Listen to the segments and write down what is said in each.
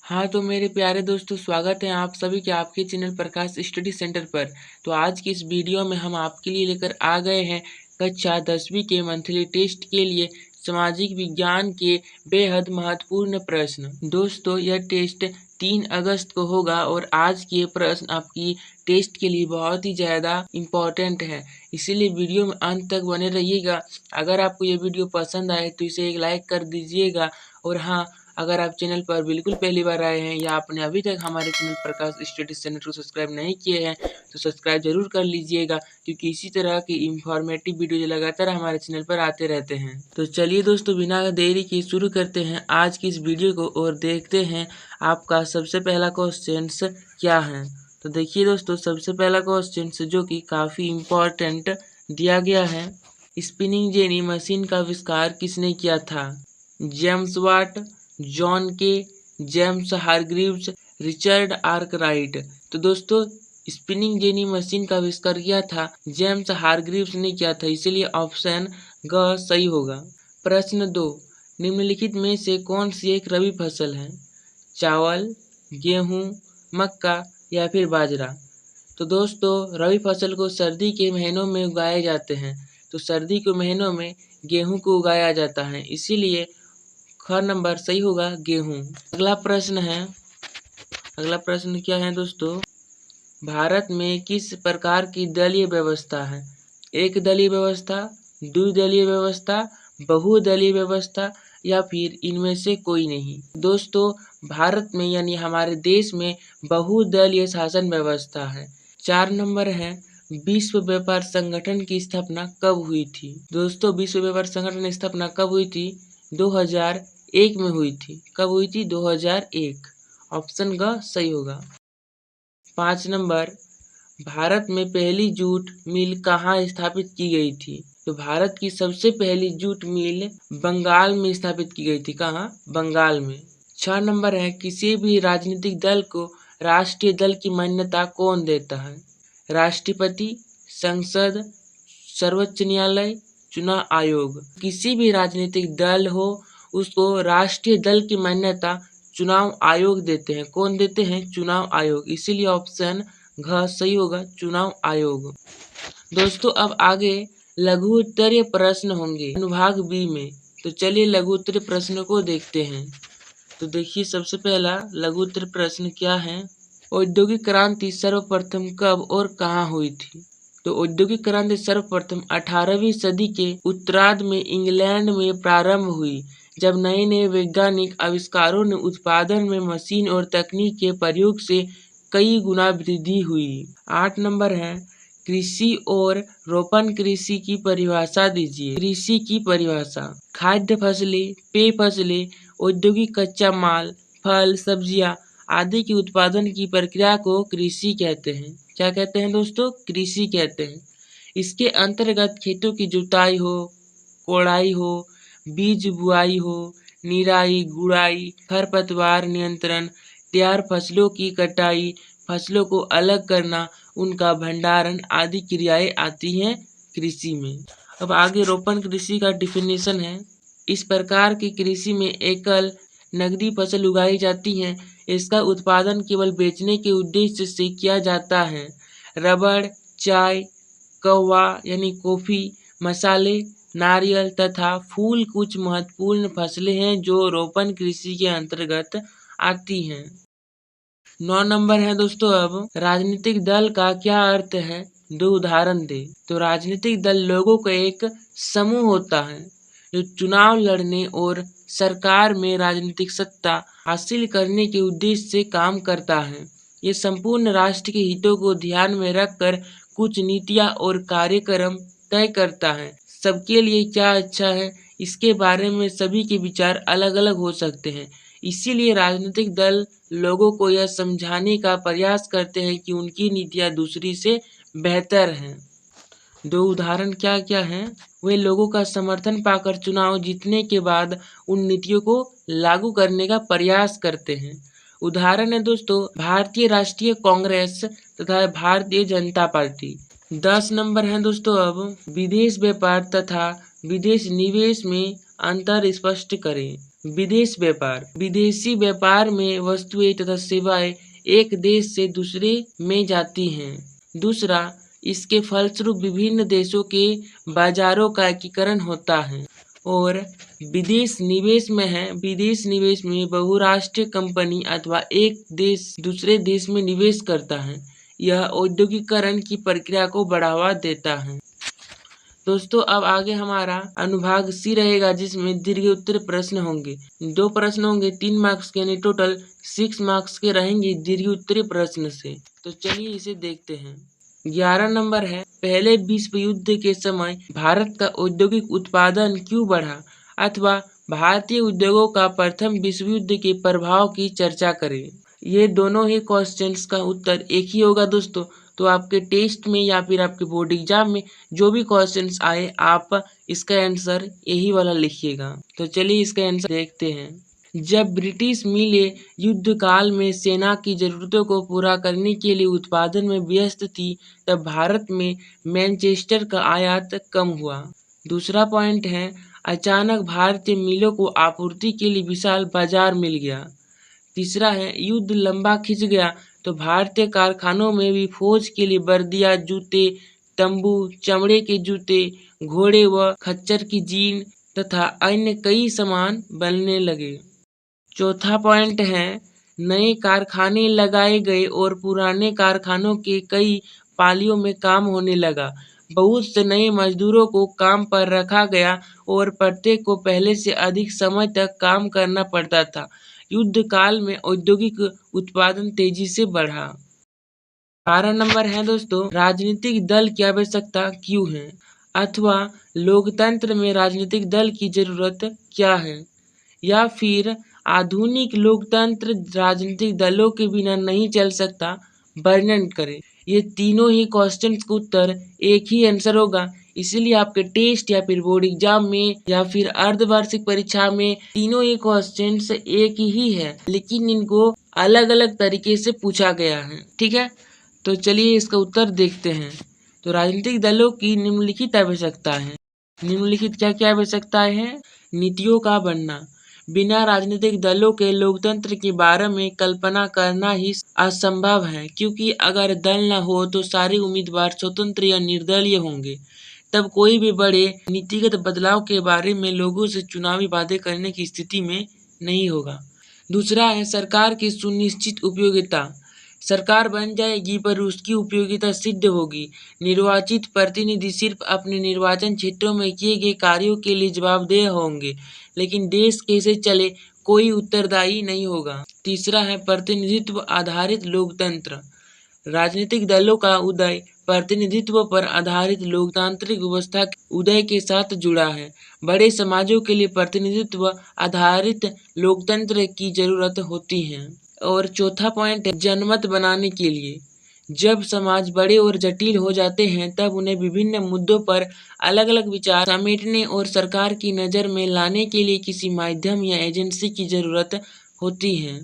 हाँ तो मेरे प्यारे दोस्तों, स्वागत है आप सभी के आपके चैनल प्रकाश स्टडी सेंटर पर। तो आज की इस वीडियो में हम आपके लिए लेकर आ गए हैं कक्षा 10वीं के मंथली टेस्ट के लिए सामाजिक विज्ञान के बेहद महत्वपूर्ण प्रश्न। दोस्तों, यह टेस्ट 3 अगस्त को होगा और आज के प्रश्न आपकी टेस्ट के लिए बहुत ही ज़्यादा इम्पोर्टेंट है, इसीलिए वीडियो में अंत तक बने रहिएगा। अगर आपको ये वीडियो पसंद आए तो इसे एक लाइक कर दीजिएगा। और हाँ, अगर आप चैनल पर बिल्कुल पहली बार आए हैं या आपने अभी तक हमारे चैनल प्रकाश स्टडी चैनल को सब्सक्राइब नहीं किए हैं तो सब्सक्राइब जरूर कर लीजिएगा, क्योंकि इसी तरह की इंफॉर्मेटिव वीडियो लगातार हमारे चैनल पर आते रहते हैं। तो चलिए दोस्तों, बिना देरी के शुरू करते हैं आज की इस वीडियो को और देखते हैं आपका सबसे पहला क्वेश्चन क्या है। तो देखिए दोस्तों, सबसे पहला क्वेश्चन जो कि काफ़ी इम्पोर्टेंट दिया गया है, स्पिनिंग जेनी मशीन का आविष्कार किसने किया था? जेम्स वाट, जॉन के, जेम्स हारग्रीव्स, रिचर्ड आर्कराइट। तो दोस्तों, स्पिनिंग जेनी मशीन का आविष्कार किया था जेम्स हारग्रीव्स ने किया था, इसीलिए ऑप्शन ग सही होगा। प्रश्न 2, निम्नलिखित में से कौन सी एक रबी फसल है? चावल, गेहूं, मक्का या फिर बाजरा। तो दोस्तों, रबी फसल को सर्दी के महीनों में उगाए जाते हैं, तो सर्दी के महीनों में गेहूं को उगाया जाता है, इसीलिए ख नंबर सही होगा गेहूं। अगला प्रश्न क्या है दोस्तों? भारत में किस प्रकार की दलीय व्यवस्था है? एक दलीय व्यवस्था, द्विदलीय व्यवस्था, बहुदलीय व्यवस्था या फिर इनमें से कोई नहीं। दोस्तों, भारत में यानी हमारे देश में बहुदलीय शासन व्यवस्था है। 4 नंबर है, विश्व व्यापार संगठन की स्थापना कब हुई थी? दोस्तों, विश्व व्यापार संगठन की स्थापना कब हुई थी? 2001 में हुई थी। कब हुई थी? 2001। ऑप्शन ग सही होगा। 5 नंबर, भारत में पहली जूट मिल कहाँ स्थापित की गई थी? तो भारत की सबसे पहली जूट मिल बंगाल में स्थापित की गई थी। कहाँ? बंगाल में। 6 नंबर है, किसी भी राजनीतिक दल को राष्ट्रीय दल की मान्यता कौन देता है? राष्ट्रपति, संसद, सर्वोच्च न्यायालय, चुनाव आयोग। किसी भी राजनीतिक दल हो उसको राष्ट्रीय दल की मान्यता चुनाव आयोग देते हैं। कौन देते हैं? चुनाव आयोग, इसीलिए ऑप्शन घ सही होगा, चुनाव आयोग। दोस्तों, अब आगे लघु उत्तरीय प्रश्न होंगे अनुभाग बी में। तो चलिए लघु उत्तरीय प्रश्नों को देखते हैं। तो देखिए, सबसे पहला लघु उत्तरीय प्रश्न क्या है? औद्योगिक क्रांति सर्वप्रथम कब और कहाँ हुई थी? तो औद्योगिक क्रांति सर्वप्रथम 18वीं सदी के उत्तरार्ध में इंग्लैंड में प्रारंभ हुई, जब नए नए वैज्ञानिक आविष्कारों ने उत्पादन में मशीन और तकनीक के प्रयोग से कई गुना वृद्धि हुई। 8 नंबर है, कृषि और रोपण कृषि की परिभाषा दीजिए। कृषि की परिभाषा: खाद्य फसलें, पेय फसलें, औद्योगिक कच्चा माल, फल, सब्जियां आदि के उत्पादन की प्रक्रिया को कृषि कहते हैं। क्या कहते हैं दोस्तों? कृषि कहते हैं। इसके अंतर्गत खेतों की जुताई हो, कोड़ाई हो, बीज बुआई हो, निराई गुड़ाई, खरपतवार नियंत्रण, तैयार फसलों की कटाई, फसलों को अलग करना, उनका भंडारण आदि क्रियाएं आती हैं कृषि में। अब आगे रोपण कृषि का डिफिनेशन है। इस प्रकार की कृषि में एकल नगदी फसल उगाई जाती है। इसका उत्पादन केवल बेचने के उद्देश्य से किया जाता है। रबड़, चाय, कहवा यानी कॉफी, मसाले, नारियल तथा फूल कुछ महत्वपूर्ण फसलें हैं जो रोपण कृषि के अंतर्गत आती हैं। 9 नंबर है दोस्तों, अब राजनीतिक दल का क्या अर्थ है? 2 उदाहरण दे। तो राजनीतिक दल लोगों का एक समूह होता है जो चुनाव लड़ने और सरकार में राजनीतिक सत्ता हासिल करने के उद्देश्य से काम करता है। ये संपूर्ण राष्ट्र के हितों को ध्यान में रखकर कुछ नीतियां और कार्यक्रम तय करता है। सबके लिए क्या अच्छा है, इसके बारे में सभी के विचार अलग अलग हो सकते हैं, इसीलिए राजनीतिक दल लोगों को यह समझाने का प्रयास करते हैं कि उनकी नीतियां दूसरी से बेहतर हैं। 2 उदाहरण क्या क्या हैं? वे लोगों का समर्थन पाकर चुनाव जीतने के बाद उन नीतियों को लागू करने का प्रयास करते हैं। उदाहरण है दोस्तों, भारतीय राष्ट्रीय कांग्रेस तथा भारतीय जनता पार्टी। 10 नंबर है दोस्तों, अब विदेश व्यापार तथा विदेश निवेश में अंतर स्पष्ट करें। विदेश व्यापार, विदेशी व्यापार में वस्तुएं तथा सेवाएं एक देश से दूसरे में जाती हैं। दूसरा, इसके फलस्वरूप विभिन्न देशों के बाजारों का एकीकरण होता है। और विदेश निवेश में है, विदेश निवेश में बहुराष्ट्रीय कंपनी अथवा एक देश दूसरे देश में निवेश करता है। यह औद्योगिकरण की प्रक्रिया को बढ़ावा देता है। दोस्तों, अब आगे हमारा अनुभाग सी रहेगा, जिसमें दीर्घ उत्तर प्रश्न होंगे। 2 प्रश्न होंगे 3 मार्क्स के, यानी टोटल 6 मार्क्स के रहेंगे दीर्घ उत्तरीय प्रश्न से। तो चलिए इसे देखते हैं। 11 नंबर है, पहले विश्व युद्ध के समय भारत का औद्योगिक उत्पादन क्यों बढ़ा, अथवा भारतीय उद्योगों का प्रथम विश्व युद्ध के प्रभाव की चर्चा करें। ये दोनों ही क्वेश्चंस का उत्तर एक ही होगा दोस्तों। तो आपके टेस्ट में या फिर आपके बोर्ड एग्जाम में जो भी क्वेश्चंस आए, आप इसका आंसर यही वाला लिखिएगा। तो चलिए इसका आंसर देखते हैं। जब ब्रिटिश मिलें युद्ध काल में सेना की जरूरतों को पूरा करने के लिए उत्पादन में व्यस्त थी, तब भारत में मैनचेस्टर का आयात कम हुआ। दूसरा पॉइंट है, अचानक भारतीय मिलों को आपूर्ति के लिए विशाल बाजार मिल गया। तीसरा है, युद्ध लंबा खिंच गया तो भारतीय कारखानों में भी फौज के लिए वर्दियां, जूते, तंबू, चमड़े के जूते, घोड़े व खच्चर की जीन तथा अन्य कई सामान बनने लगे। चौथा पॉइंट है, नए कारखाने लगाए गए और पुराने कारखानों के कई पालियों में काम होने लगा। बहुत से नए मजदूरों को काम पर रखा गया और प्रत्येक को पहले से अधिक समय तक काम करना पड़ता था। युद्ध काल में औद्योगिक उत्पादन तेजी से बढ़ा। 12 नंबर है दोस्तों, राजनीतिक दल की आवश्यकता क्यों है, अथवा लोकतंत्र में राजनीतिक दल की जरूरत क्या है, या फिर आधुनिक लोकतंत्र राजनीतिक दलों के बिना नहीं चल सकता, वर्णन करें। ये तीनों ही क्वेश्चंस का उत्तर एक ही आंसर होगा। इसीलिए आपके टेस्ट या फिर बोर्ड एग्जाम में या फिर अर्धवार्षिक परीक्षा में तीनों ही क्वेश्चंस एक ही है, लेकिन इनको अलग अलग तरीके से पूछा गया है। ठीक है, तो चलिए इसका उत्तर देखते हैं। तो राजनीतिक दलों की निम्नलिखित आवश्यकता है। निम्नलिखित क्या क्या आवश्यकताएं हैं? नीतियों का बनना। बिना राजनीतिक दलों के लोकतंत्र के बारे में कल्पना करना ही असंभव है, क्योंकि अगर दल न हो तो सारे उम्मीदवार स्वतंत्र या निर्दलीय होंगे। तब कोई भी बड़े नीतिगत बदलाव के बारे में लोगों से चुनावी वादे करने की स्थिति में नहीं होगा। दूसरा है सरकार की सुनिश्चित उपयोगिता। सरकार बन जाएगी पर उसकी उपयोगिता सिद्ध होगी। निर्वाचित प्रतिनिधि सिर्फ अपने निर्वाचन क्षेत्रों में किए गए कार्यों के लिए जवाबदेह होंगे, लेकिन देश कैसे चले कोई उत्तरदायी नहीं होगा। तीसरा है प्रतिनिधित्व आधारित लोकतंत्र। राजनीतिक दलों का उदय प्रतिनिधित्व पर आधारित लोकतांत्रिक व्यवस्था के उदय के साथ जुड़ा है। बड़े समाजों के लिए प्रतिनिधित्व आधारित लोकतंत्र की जरूरत होती है। और चौथा पॉइंट है जनमत बनाने के लिए। जब समाज बड़े और जटिल हो जाते हैं, तब उन्हें विभिन्न मुद्दों पर अलग अलग विचार समेटने और सरकार की नज़र में लाने के लिए किसी माध्यम या एजेंसी की जरूरत होती है।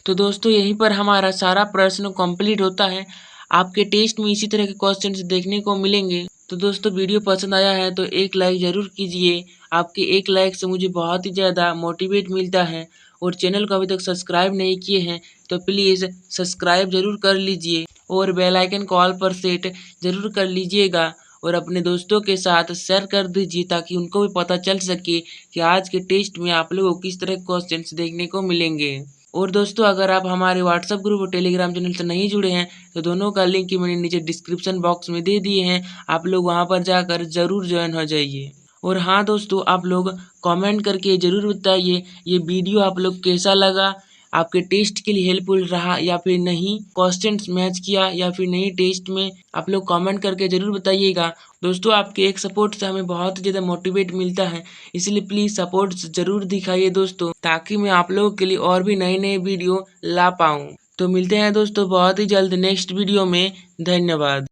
तो दोस्तों, यहीं पर हमारा सारा प्रश्न कंप्लीट होता है। आपके टेस्ट में इसी तरह के क्वेश्चंस देखने को मिलेंगे। तो दोस्तों, वीडियो पसंद आया है तो एक लाइक ज़रूर कीजिए। आपके एक लाइक से मुझे बहुत ही ज़्यादा मोटिवेट मिलता है। और चैनल को अभी तक सब्सक्राइब नहीं किए हैं तो प्लीज़ सब्सक्राइब ज़रूर कर लीजिए और बेल आइकन को ऑल पर सेट ज़रूर कर लीजिएगा और अपने दोस्तों के साथ शेयर कर दीजिए, ताकि उनको भी पता चल सके कि आज के टेस्ट में आप लोगों को किस तरह के क्वेश्चंस देखने को मिलेंगे। और दोस्तों, अगर आप हमारे व्हाट्सएप ग्रुप और टेलीग्राम चैनल से नहीं जुड़े हैं तो दोनों का लिंक मैंने नीचे डिस्क्रिप्शन बॉक्स में दे दिए हैं। आप लोग वहां पर जाकर ज़रूर ज्वाइन हो जाइए। और हाँ दोस्तों, आप लोग कमेंट करके ज़रूर बताइए ये वीडियो आप लोग कैसा लगा, आपके टेस्ट के लिए हेल्पफुल रहा या फिर नहीं, क्वेश्चंस मैच किया या फिर नहीं टेस्ट में, आप लोग कमेंट करके ज़रूर बताइएगा। दोस्तों, आपके एक सपोर्ट से हमें बहुत ज़्यादा मोटिवेट मिलता है, इसलिए प्लीज़ सपोर्ट ज़रूर दिखाइए दोस्तों, ताकि मैं आप लोगों के लिए और भी नए नए वीडियो ला पाऊँ। तो मिलते हैं दोस्तों बहुत ही जल्द नेक्स्ट वीडियो में। धन्यवाद।